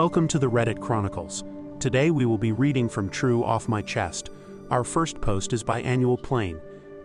Welcome to the Reddit Chronicles. Today we will be reading from True Off My Chest. Our first post is by Annual Plane.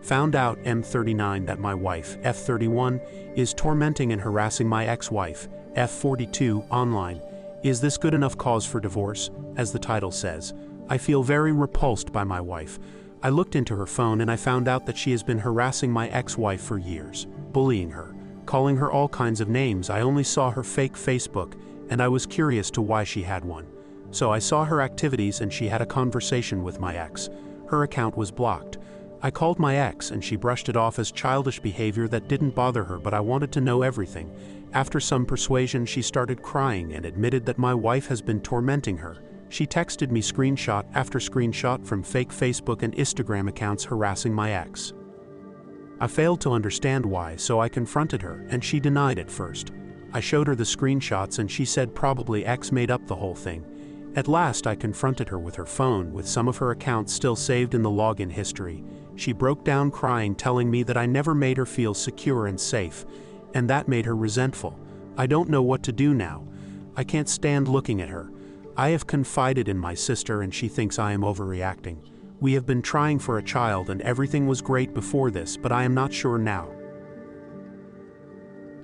Found out M39 that my wife, F31, is tormenting and harassing my ex-wife, F42, online. Is this good enough cause for divorce? As the title says, I feel very repulsed by my wife. I looked into her phone and I found out that she has been harassing my ex-wife for years, bullying her, calling her all kinds of names. I only saw her fake Facebook, and I was curious to why she had one. So I saw her activities and she had a conversation with my ex. Her account was blocked. I called my ex and she brushed it off as childish behavior that didn't bother her, but I wanted to know everything. After some persuasion, she started crying and admitted that my wife has been tormenting her. She texted me screenshot after screenshot from fake Facebook and Instagram accounts harassing my ex. I failed to understand why, so I confronted her and she denied at first. I showed her the screenshots and she said probably X made up the whole thing. At last I confronted her with her phone with some of her accounts still saved in the login history. She broke down crying, telling me that I never made her feel secure and safe, and that made her resentful. I don't know what to do now. I can't stand looking at her. I have confided in my sister and she thinks I am overreacting. We have been trying for a child and everything was great before this, but I am not sure now.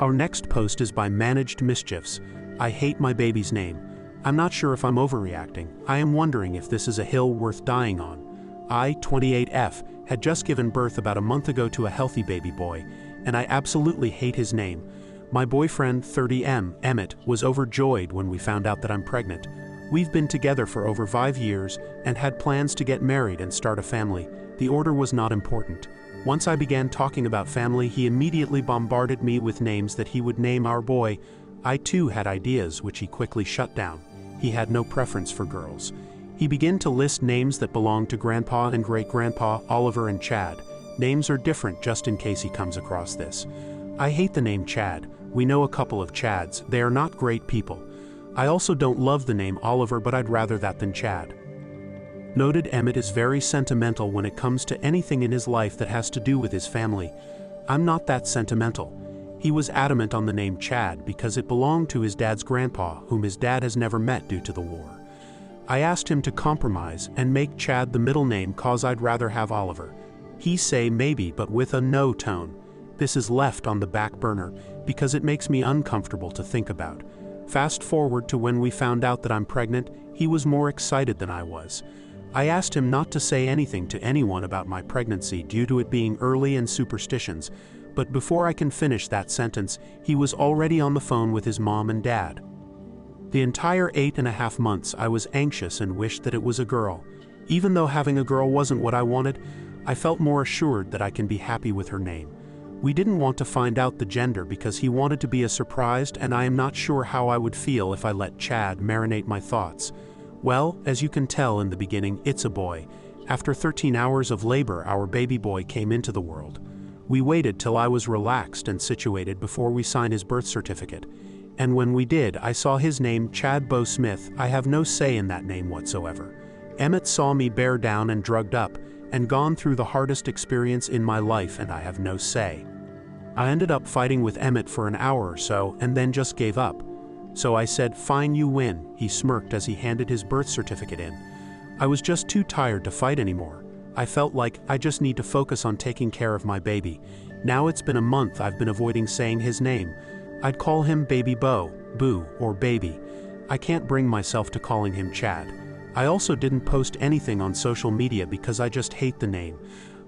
Our next post is by Managed Mischiefs. I hate my baby's name. I'm not sure if I'm overreacting. I am wondering if this is a hill worth dying on. I, 28F, had just given birth about a month ago to a healthy baby boy, and I absolutely hate his name. My boyfriend, 30M, Emmett, was overjoyed when we found out that I'm pregnant. We've been together for over 5 years and had plans to get married and start a family. The order was not important. Once I began talking about family, he immediately bombarded me with names that he would name our boy. I too had ideas, which he quickly shut down. He had no preference for girls. He began to list names that belonged to Grandpa and Great-Grandpa, Oliver and Chad. Names are different, just in case he comes across this. I hate the name Chad. We know a couple of Chads. They are not great people. I also don't love the name Oliver, but I'd rather that than Chad. Noted Emmett is very sentimental when it comes to anything in his life that has to do with his family. I'm not that sentimental. He was adamant on the name Chad because it belonged to his dad's grandpa, whom his dad has never met due to the war. I asked him to compromise and make Chad the middle name cause I'd rather have Oliver. He say maybe, but with a no tone. This is left on the back burner because it makes me uncomfortable to think about. Fast forward to when we found out that I'm pregnant, he was more excited than I was. I asked him not to say anything to anyone about my pregnancy due to it being early and superstitions, but before I can finish that sentence, he was already on the phone with his mom and dad. The entire 8.5 months I was anxious and wished that it was a girl. Even though having a girl wasn't what I wanted, I felt more assured that I can be happy with her name. We didn't want to find out the gender because he wanted to be a surprise, and I am not sure how I would feel if I let Chad marinate my thoughts. Well, as you can tell in the beginning, it's a boy. After 13 hours of labor, our baby boy came into the world. We waited till I was relaxed and situated before we signed his birth certificate. And when we did, I saw his name, Chad Bo Smith. I have no say in that name whatsoever. Emmett saw me bear down and drugged up, and gone through the hardest experience in my life, and I have no say. I ended up fighting with Emmett for an hour or so, and then just gave up. So I said, fine, you win. He smirked as he handed his birth certificate in. I was just too tired to fight anymore. I felt like I just need to focus on taking care of my baby. Now it's been a month I've been avoiding saying his name. I'd call him Baby Bo, Boo, or Baby. I can't bring myself to calling him Chad. I also didn't post anything on social media because I just hate the name.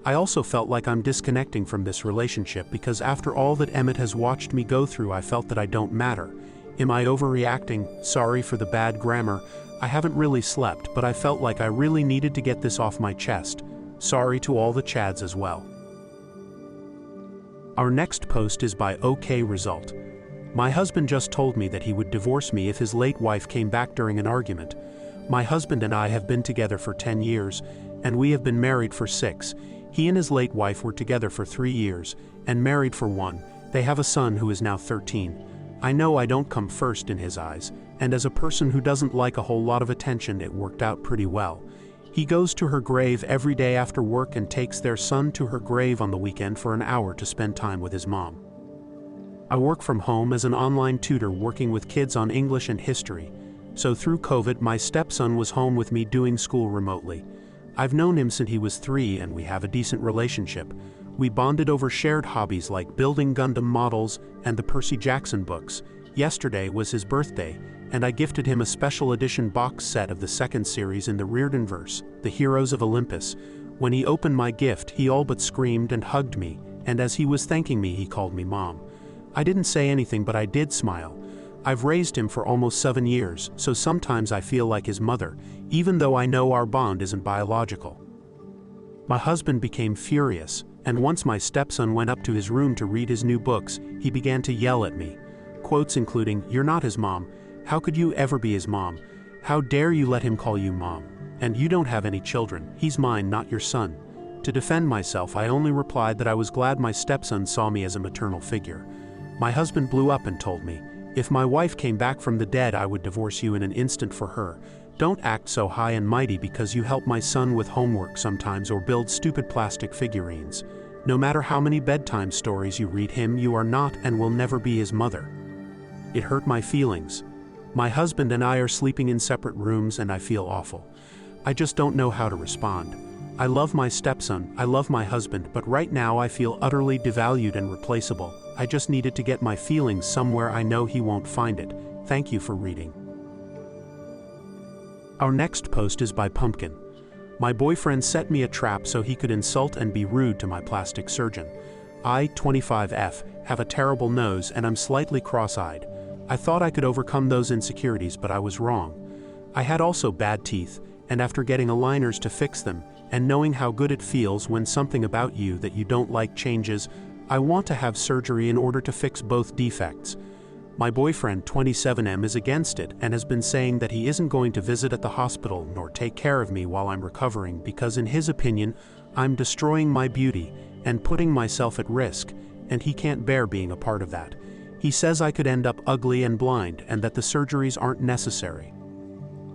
I also felt like I'm disconnecting from this relationship because after all that Emmett has watched me go through, I felt that I don't matter. Am I overreacting? Sorry for the bad grammar. I haven't really slept, but I felt like I really needed to get this off my chest. Sorry to all the Chads as well. Our next post is by OK Result. My husband just told me that he would divorce me if his late wife came back during an argument. My husband and I have been together for 10 years, and we have been married for 6. He and his late wife were together for 3 years, and married for 1. They have a son who is now 13. I know I don't come first in his eyes, and as a person who doesn't like a whole lot of attention, it worked out pretty well. He goes to her grave every day after work and takes their son to her grave on the weekend for an hour to spend time with his mom. I work from home as an online tutor working with kids on English and history. So through COVID, my stepson was home with me doing school remotely. I've known him since he was 3 and we have a decent relationship. We bonded over shared hobbies like building Gundam models and the Percy Jackson books. Yesterday was his birthday, and I gifted him a special edition box set of the second series in the Reardonverse, The Heroes of Olympus. When he opened my gift, he all but screamed and hugged me, and as he was thanking me, he called me Mom. I didn't say anything, but I did smile. I've raised him for almost 7 years, so sometimes I feel like his mother, even though I know our bond isn't biological. My husband became furious, and once my stepson went up to his room to read his new books, he began to yell at me. Quotes including, "You're not his mom. How could you ever be his mom? How dare you let him call you mom? And you don't have any children. He's mine, not your son." To defend myself, I only replied that I was glad my stepson saw me as a maternal figure. My husband blew up and told me, "If my wife came back from the dead, I would divorce you in an instant for her. Don't act so high and mighty because you help my son with homework sometimes or build stupid plastic figurines. No matter how many bedtime stories you read him, you are not and will never be his mother." It hurt my feelings. My husband and I are sleeping in separate rooms and I feel awful. I just don't know how to respond. I love my stepson, I love my husband, but right now I feel utterly devalued and replaceable. I just needed to get my feelings somewhere I know he won't find it. Thank you for reading. Our next post is by Pumpkin. My boyfriend set me a trap so he could insult and be rude to my plastic surgeon. I, 25F, have a terrible nose and I'm slightly cross-eyed. I thought I could overcome those insecurities, but I was wrong. I had also bad teeth, and after getting aligners to fix them, and knowing how good it feels when something about you that you don't like changes, I want to have surgery in order to fix both defects. My boyfriend, 27M, is against it and has been saying that he isn't going to visit at the hospital nor take care of me while I'm recovering because in his opinion, I'm destroying my beauty and putting myself at risk, and he can't bear being a part of that. He says I could end up ugly and blind and that the surgeries aren't necessary.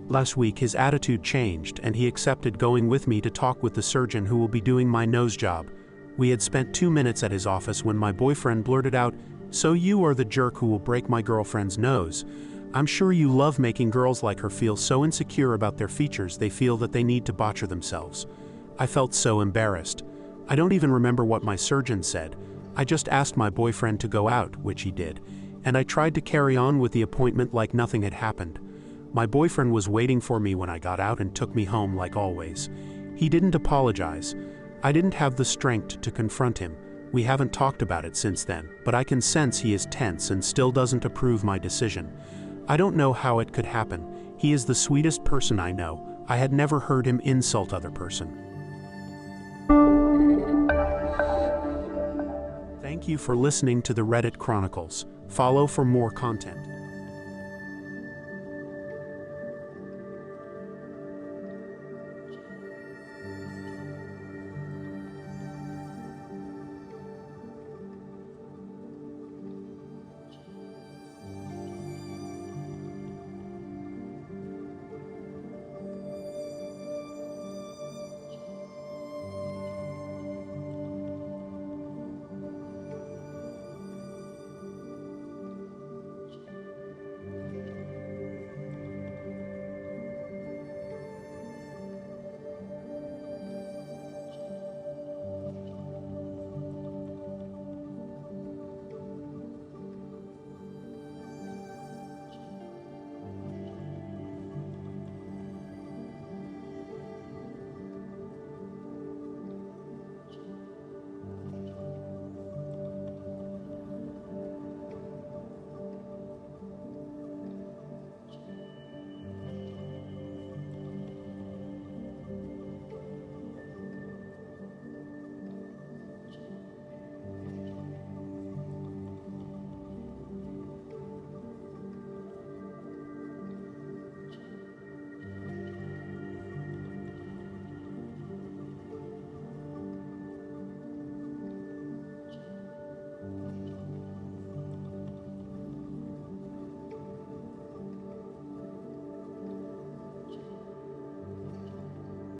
Last week his attitude changed and he accepted going with me to talk with the surgeon who will be doing my nose job. We had spent 2 minutes at his office when my boyfriend blurted out, "So you are the jerk who will break my girlfriend's nose. I'm sure you love making girls like her feel so insecure about their features they feel that they need to botcher themselves." I felt so embarrassed. I don't even remember what my surgeon said. I just asked my boyfriend to go out, which he did, and I tried to carry on with the appointment like nothing had happened. My boyfriend was waiting for me when I got out and took me home like always. He didn't apologize. I didn't have the strength to confront him. We haven't talked about it since then, but I can sense he is tense and still doesn't approve my decision. I don't know how it could happen. He is the sweetest person I know. I had never heard him insult other person. Thank you for listening to the Reddit Chronicles. Follow for more content.